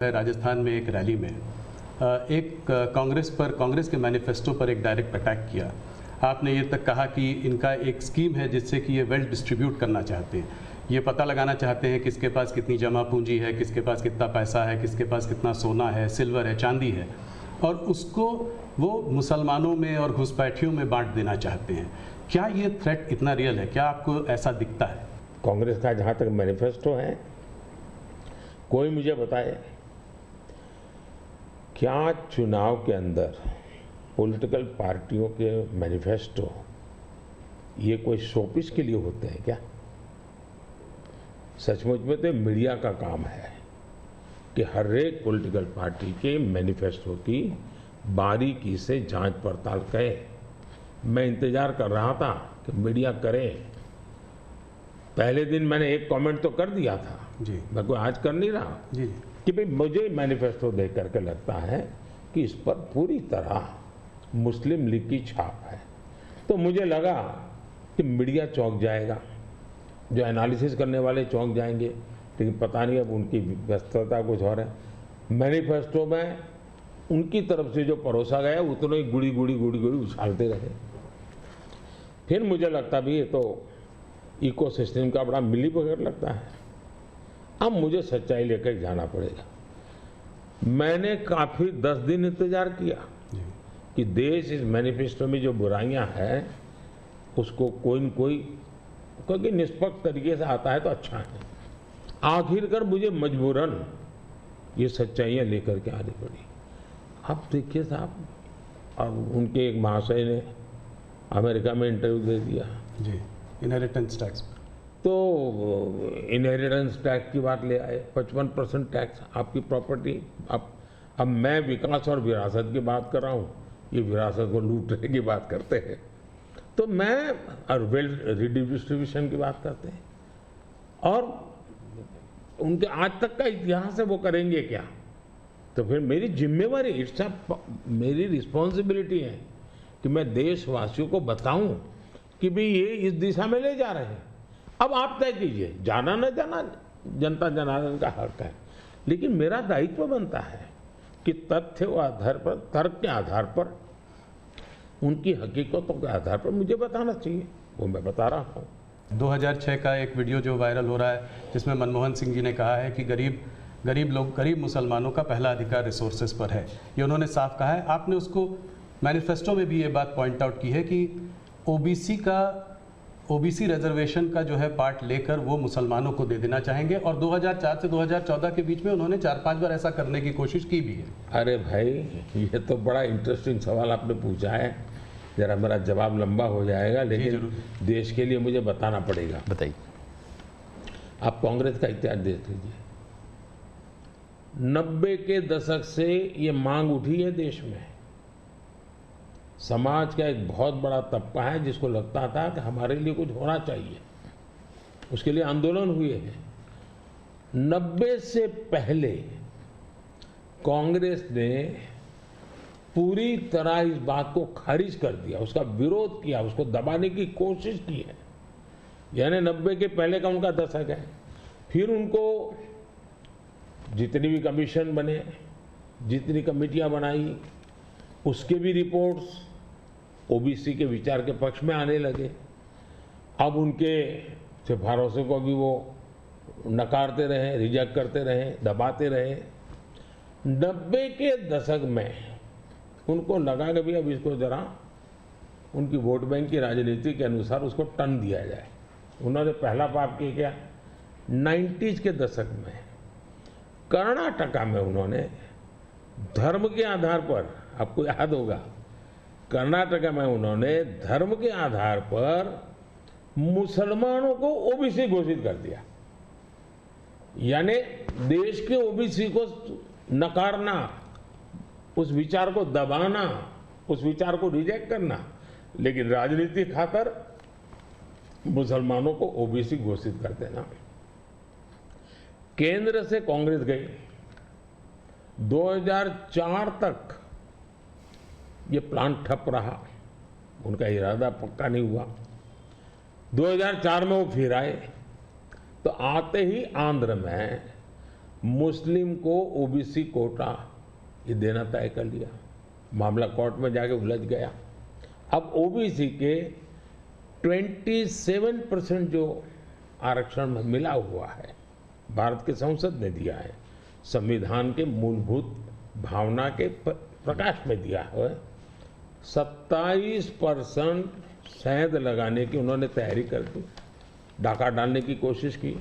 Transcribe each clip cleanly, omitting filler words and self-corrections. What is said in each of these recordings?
राजस्थान में एक रैली में एक कांग्रेस के मैनिफेस्टो पर एक डायरेक्ट अटैक किया। आपने ये तक कहा कि इनका एक स्कीम है जिससे कि ये वेल्थ डिस्ट्रीब्यूट करना चाहते हैं, ये पता लगाना चाहते हैं किसके पास कितनी जमा पूंजी है, किसके पास कितना पैसा है, किसके पास कितना सोना है, सिल्वर है, चांदी है, और उसको वो मुसलमानों में और घुसपैठियों में बांट देना चाहते हैं। क्या ये थ्रेट इतना रियल है? क्या आपको ऐसा दिखता है? कांग्रेस का जहाँ तक मैनिफेस्टो है, कोई मुझे बताए क्या चुनाव के अंदर पॉलिटिकल पार्टियों के मैनिफेस्टो ये कोई शोपीस के लिए होते हैं क्या? सचमुच में तो मीडिया का काम है कि हर एक पॉलिटिकल पार्टी के मैनिफेस्टो की बारीकी से जांच पड़ताल करे। मैं इंतजार कर रहा था कि मीडिया करे। पहले दिन मैंने एक कमेंट तो कर दिया था जी, मैं कोई आज कर नहीं रहा जी, कि भाई मुझे मैनिफेस्टो देख करके लगता है कि इस पर पूरी तरह मुस्लिम लीग की छाप है। तो मुझे लगा कि मीडिया चौंक जाएगा, जो एनालिसिस करने वाले चौंक जाएंगे, लेकिन पता नहीं अब उनकी व्यस्तता कुछ और है। मैनिफेस्टो में उनकी तरफ से जो परोसा गया उतना ही गुड़ी गुड़ी उछालते रहे। फिर मुझे लगता भी ये तो इकोसिस्टम का बड़ा मिलीबग लगता है। अब मुझे सच्चाई लेकर जाना पड़ेगा। मैंने काफी 10 दिन इंतजार किया कि देश इस मैनिफेस्टो में जो बुराइयां हैं उसको कोई न कोई, क्योंकि निष्पक्ष तरीके से आता है तो अच्छा है। आखिरकार मुझे मजबूरन ये सच्चाइयां लेकर के आनी पड़ी। अब देखिए साहब, अब उनके एक महाशय ने अमेरिका में इंटरव्यू दे दिया जी, इनहेरिटेंस टैक्स। तो इनहेरिटेंस टैक्स की बात ले आए, 55% टैक्स आपकी प्रॉपर्टी। अब मैं विकास और विरासत की बात कर रहा हूँ, ये विरासत को लूटने की बात करते हैं। तो मैं और वेल्थ रिडिस्ट्रीब्यूशन की बात करते हैं, और उनके आज तक का इतिहास है, वो करेंगे क्या? तो फिर मेरी जिम्मेवारी, मेरी रिस्पॉन्सिबिलिटी है कि मैं देशवासियों को बताऊं कि भाई ये इस दिशा में ले जा रहे हैं। अब आप तय कीजिए, जाना न जाना जनता जनार्दन का हक है, लेकिन मेरा दायित्व बनता है कि तथ्य के आधार पर, तर्क के आधार पर, उनकी हकीकतों के आधार पर मुझे बताना चाहिए, वो मैं बता रहा हूँ। 2006 का एक वीडियो जो वायरल हो रहा है जिसमें मनमोहन सिंह जी ने कहा है कि गरीब मुसलमानों का पहला अधिकार रिसोर्सेज पर है, ये उन्होंने साफ कहा है। आपने उसको मैनिफेस्टो में भी ये बात पॉइंट आउट की है कि ओबीसी रिजर्वेशन का जो है पार्ट लेकर वो मुसलमानों को दे देना चाहेंगे, और 2004 से 2014 के बीच में उन्होंने 4-5 बार ऐसा करने की कोशिश की भी है। अरे भाई, ये तो बड़ा इंटरेस्टिंग सवाल आपने पूछा है। जरा मेरा जवाब लंबा हो जाएगा, लेकिन देश के लिए मुझे बताना पड़ेगा। बताइए। आप कांग्रेस का इतिहास देख लीजिए। 90 के दशक से ये मांग उठी है देश में। समाज का एक बहुत बड़ा तबका है जिसको लगता था कि हमारे लिए कुछ होना चाहिए, उसके लिए आंदोलन हुए हैं। 90 से पहले कांग्रेस ने पूरी तरह इस बात को खारिज कर दिया, उसका विरोध किया, उसको दबाने की कोशिश की है। यानी 90 के पहले का उनका दशक है। फिर उनको जितनी भी कमीशन बने, जितनी कमेटियां बनाई, उसके भी रिपोर्ट्स ओबीसी के विचार के पक्ष में आने लगे। अब उनके सिफारिशों को भी वो नकारते रहे, रिजेक्ट करते रहे, दबाते रहे। 90 के दशक में उनको लगा कि भी अब इसको जरा उनकी वोट बैंक की राजनीति के अनुसार उसको टर्न दिया जाए। उन्होंने पहला पाप किया क्या? 90s के दशक में कर्नाटका में उन्होंने धर्म के आधार पर, आपको याद होगा, कर्नाटका में उन्होंने धर्म के आधार पर मुसलमानों को ओबीसी घोषित कर दिया। यानी देश के ओबीसी को नकारना, उस विचार को दबाना, उस विचार को रिजेक्ट करना, लेकिन राजनीति खातर मुसलमानों को ओबीसी घोषित कर देना। केंद्र से कांग्रेस गई, 2004 तक ये प्लान ठप रहा, उनका इरादा पक्का नहीं हुआ। 2004 में वो फिर आए, तो आते ही आंध्र में मुस्लिम को ओबीसी कोटा ये देना तय कर लिया। मामला कोर्ट में जाके उलझ गया। अब ओबीसी के 27% जो आरक्षण में मिला हुआ है, भारत के संसद ने दिया है, संविधान के मूलभूत भावना के प्रकाश में दिया है। 27% शहद लगाने की उन्होंने तैयारी कर दी, डाका डालने की कोशिश की।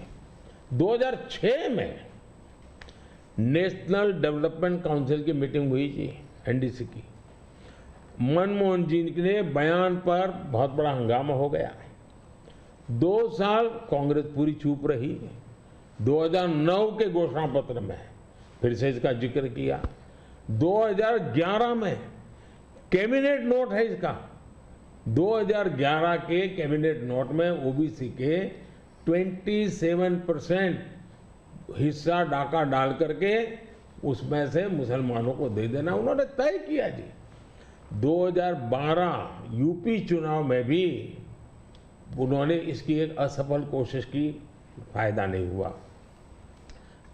2006 में नेशनल डेवलपमेंट काउंसिल की मीटिंग हुई थी एनडीसी की। मनमोहन जी के बयान पर बहुत बड़ा हंगामा हो गया। 2 साल कांग्रेस पूरी चुप रही। 2009 के घोषणा पत्र में फिर से इसका जिक्र किया। 2011 में कैबिनेट नोट है इसका। 2011 के कैबिनेट नोट में ओबीसी के 27% हिस्सा डाका डाल करके उसमें से मुसलमानों को दे देना उन्होंने तय किया जी। 2012 यूपी चुनाव में भी उन्होंने इसकी एक असफल कोशिश की, फायदा नहीं हुआ।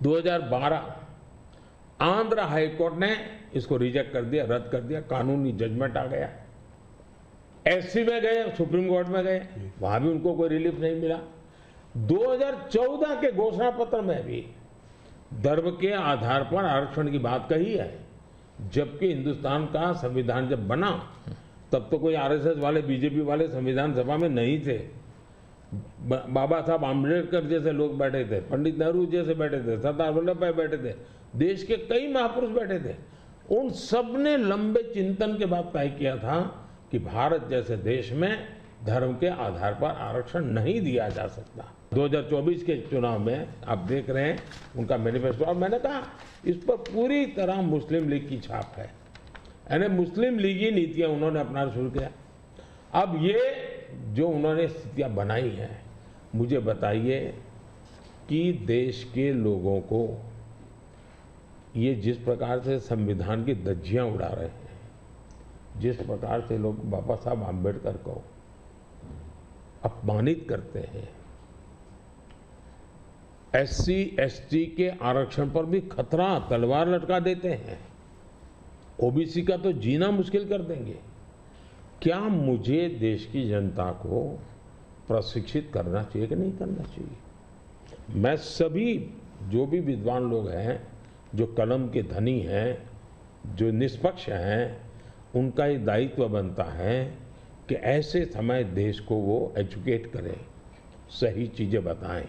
2012 आंध्र हाईकोर्ट ने इसको रिजेक्ट कर दिया, रद्द कर दिया, कानूनी जजमेंट आ गया। एससी में गए, सुप्रीम कोर्ट में गए, वहां भी उनको कोई रिलीफ नहीं मिला। 2014 के घोषणा पत्र में भी धर्म के आधार पर आरक्षण की बात कही है, जबकि हिंदुस्तान का संविधान जब बना तब तो कोई आरएसएस वाले, बीजेपी वाले संविधान सभा में नहीं थे। बाबा साहब आम्बेडकर जैसे लोग बैठे थे, पंडित नेहरू जैसे बैठे थे, सरदार वल्लभ भाई बैठे थे, देश के कई महापुरुष बैठे थे। उन सब ने लंबे चिंतन के बाद तय किया था कि भारत जैसे देश में धर्म के आधार पर आरक्षण नहीं दिया जा सकता। 2024 के चुनाव में आप देख रहे हैं उनका मैनिफेस्टो, और मैंने कहा इस पर पूरी तरह मुस्लिम लीग की छाप है, यानी मुस्लिम लीगी नीतियां उन्होंने अपनाना शुरू किया। अब ये जो उन्होंने स्थितियां बनाई हैं, मुझे बताइए कि देश के लोगों को ये जिस प्रकार से संविधान की धज्जियां उड़ा रहे हैं, जिस प्रकार से लोग बाबा साहब आम्बेडकर को अपमानित करते हैं, एससी एसटी के आरक्षण पर भी खतरा तलवार लटका देते हैं, ओबीसी का तो जीना मुश्किल कर देंगे। क्या मुझे देश की जनता को प्रशिक्षित करना चाहिए कि नहीं करना चाहिए? मैं सभी जो भी विद्वान लोग हैं, जो कलम के धनी हैं, जो निष्पक्ष हैं, उनका ये दायित्व बनता है कि ऐसे समय देश को वो एजुकेट करें, सही चीजें बताएं।